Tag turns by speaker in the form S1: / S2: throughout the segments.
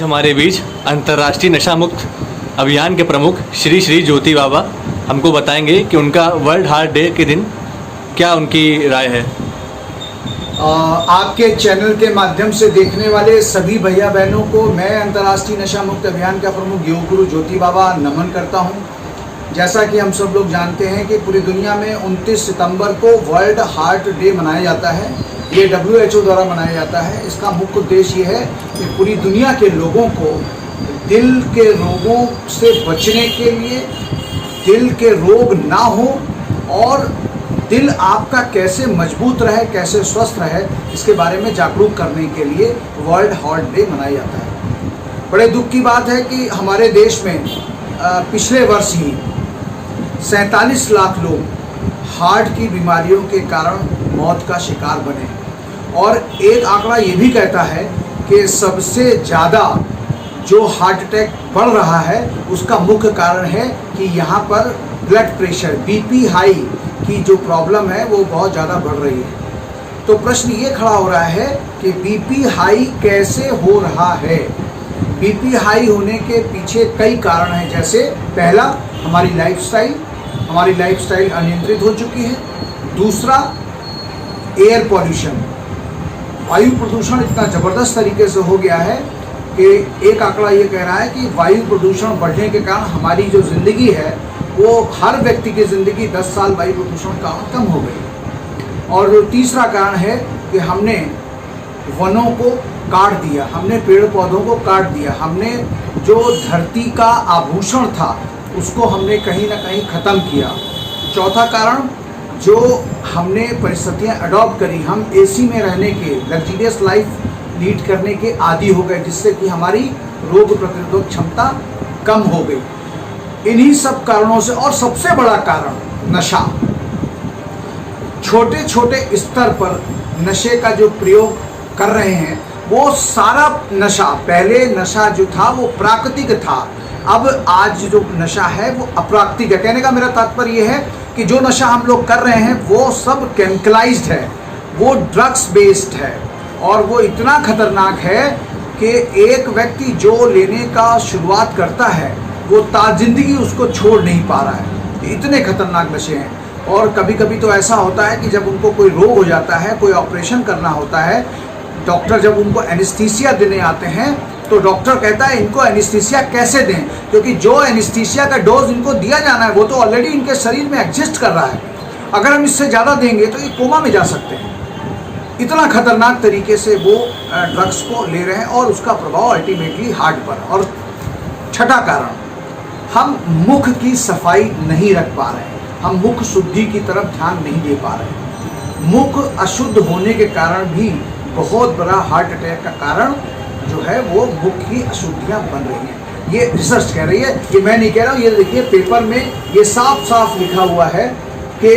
S1: हमारे बीच अंतर्राष्ट्रीय नशा मुक्त अभियान के प्रमुख श्री श्री ज्योति बाबा हमको बताएंगे कि उनका वर्ल्ड हार्ट डे के दिन क्या उनकी राय है।
S2: आपके चैनल के माध्यम से देखने वाले सभी भैया बहनों को मैं अंतर्राष्ट्रीय नशा मुक्त अभियान का प्रमुख योग गुरु ज्योति बाबा नमन करता हूं। जैसा कि हम सब लोग जानते हैं कि पूरी दुनिया में 29 सितंबर को वर्ल्ड हार्ट डे मनाया जाता है। ये WHO द्वारा मनाया जाता है। इसका मुख्य उद्देश्य ये है कि पूरी दुनिया के लोगों को दिल के रोगों से बचने के लिए, दिल के रोग ना हो और दिल आपका कैसे मजबूत रहे, कैसे स्वस्थ रहे, इसके बारे में जागरूक करने के लिए वर्ल्ड हार्ट डे मनाया जाता है। बड़े दुख की बात है कि हमारे देश में पिछले वर्ष ही 47 लाख लोग हार्ट की बीमारियों के कारण मौत का शिकार बने और एक आंकड़ा ये भी कहता है कि सबसे ज़्यादा जो हार्ट अटैक बढ़ रहा है उसका मुख्य कारण है कि यहाँ पर ब्लड प्रेशर BP हाई की जो प्रॉब्लम है वो बहुत ज़्यादा बढ़ रही है। तो प्रश्न ये खड़ा हो रहा है कि BP हाई कैसे हो रहा है। BP हाई होने के पीछे कई कारण हैं। जैसे पहला, हमारी लाइफस्टाइल अनियंत्रित हो चुकी है। दूसरा, एयर पॉल्यूशन, वायु प्रदूषण इतना ज़बरदस्त तरीके से हो गया है कि एक आंकड़ा ये कह रहा है कि वायु प्रदूषण बढ़ने के कारण हमारी जो ज़िंदगी है वो हर व्यक्ति की ज़िंदगी 10 साल वायु प्रदूषण का कम हो गई। और तीसरा कारण है कि हमने वनों को काट दिया, हमने पेड़ पौधों को काट दिया, हमने जो धरती का आभूषण था उसको हमने कहीं ना कहीं ख़त्म किया। चौथा कारण, जो हमने परिस्थितियाँ अडॉप्ट करी, हम AC में रहने के, लग्जरियस लाइफ लीड करने के आदी हो गए, जिससे कि हमारी रोग प्रतिरोधक क्षमता कम हो गई। इन्हीं सब कारणों से, और सबसे बड़ा कारण नशा, छोटे छोटे स्तर पर नशे का जो प्रयोग कर रहे हैं वो सारा नशा, पहले नशा जो था वो प्राकृतिक था, अब आज जो नशा है वो अप्राकृतिक है। कहने का मेरा तात्पर्य ये है कि जो नशा हम लोग कर रहे हैं वो सब केमिकलाइज्ड है, वो ड्रग्स बेस्ड है और वो इतना खतरनाक है कि एक व्यक्ति जो लेने का शुरुआत करता है वो जिंदगी उसको छोड़ नहीं पा रहा है। इतने खतरनाक नशे हैं। और कभी कभी तो ऐसा होता है कि जब उनको कोई रोग हो जाता है, कोई ऑपरेशन करना होता है, डॉक्टर जब उनको एनेस्थीसिया देने आते हैं तो डॉक्टर कहता है इनको एनेस्थीसिया कैसे दें, क्योंकि जो एनेस्थीसिया का डोज इनको दिया जाना है वो तो ऑलरेडी इनके शरीर में एग्जिस्ट कर रहा है। अगर हम इससे ज़्यादा देंगे तो ये कोमा में जा सकते हैं। इतना खतरनाक तरीके से वो ड्रग्स को ले रहे हैं और उसका प्रभाव अल्टीमेटली हार्ट पर। और छठा कारण, हम मुख की सफाई नहीं रख पा रहे हैं, हम मुख शुद्धि की तरफ ध्यान नहीं दे पा रहे हैं। मुख अशुद्ध होने के कारण भी बहुत बड़ा हार्ट अटैक का कारण जो है वो मुख की अशुद्धियाँ बन रही हैं। ये रिसर्च कह रही है, ये मैं नहीं कह रहा हूँ। ये देखिए पेपर में ये साफ साफ लिखा हुआ है कि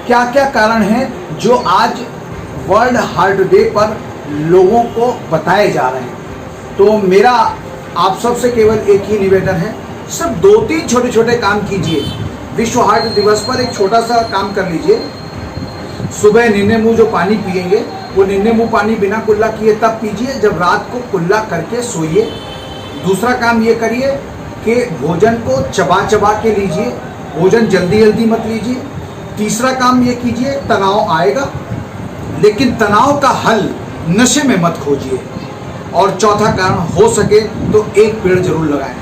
S2: क्या क्या कारण हैं जो आज वर्ल्ड हार्ट डे पर लोगों को बताए जा रहे हैं। तो मेरा आप सबसे केवल एक ही निवेदन है, सिर्फ 2-3 छोटे छोटे काम कीजिए। विश्व हार्ट दिवस पर एक छोटा सा काम कर लीजिए। सुबह निन्ने मुँह जो पानी पिएंगे वो निन्ने मुँह पानी बिना कुल्ला किए तब पीजिए जब रात को कुल्ला करके सोइए। दूसरा काम ये करिए कि भोजन को चबा चबा के लीजिए, भोजन जल्दी जल्दी मत लीजिए। तीसरा काम ये कीजिए, तनाव आएगा लेकिन तनाव का हल नशे में मत खोजिए। और चौथा कारण, हो सके तो एक पेड़ जरूर लगाएं।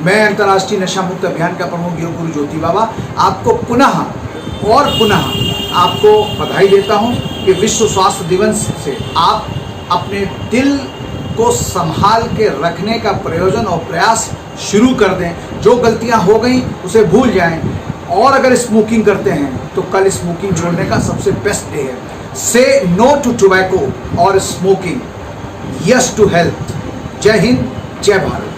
S2: मैं अंतर्राष्ट्रीय नशा मुक्त अभियान का प्रमुख योग गुरु ज्योति बाबा आपको पुनः आपको बधाई देता हूं कि विश्व स्वास्थ्य दिवस से आप अपने दिल को संभाल के रखने का प्रयोजन और प्रयास शुरू कर दें। जो गलतियां हो गई उसे भूल जाएं और अगर स्मोकिंग करते हैं तो कल स्मोकिंग छोड़ने का सबसे बेस्ट डे है। से नो टू टोबैको और स्मोकिंग, यस टू हेल्थ। जय हिंद, जय भारत।